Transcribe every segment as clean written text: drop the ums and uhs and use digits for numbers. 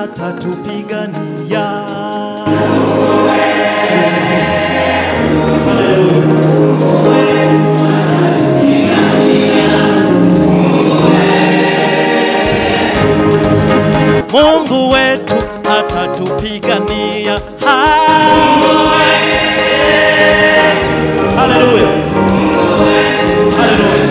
atatupigania. Mungu wetu atatupigania. Haleluya. Haleluya.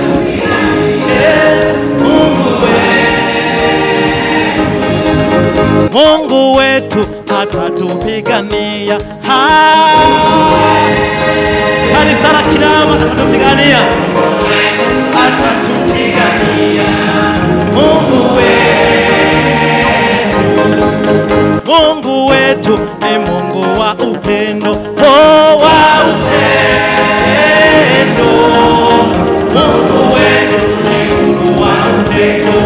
Mungu wetu atatupigania. Kanisa la Kirama atatupigania. Atatupigania. Mungu wetu. Mungu wetu ni Mungu wa upendo. Oh, wa upendo. Mungu wetu ni Mungu wa upendo.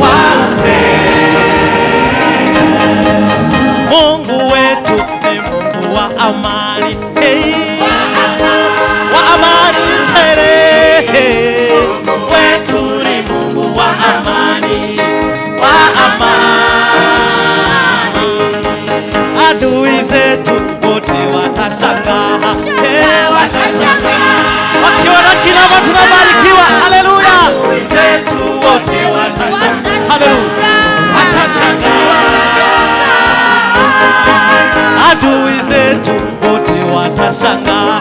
Wa upendo. Mungu wetu ni Mungu wa amani. Hey. Wa amani tele. Wetu ni Mungu wa amani. Wa amani. Adui zetu wote watashangaa. Watashangaa. Wakiona Kirama tunabarikiwa. Haleluya. Adui zetu wote watashangaa. Haleluya. Watashangaa. Adui zetu wote watashangaa.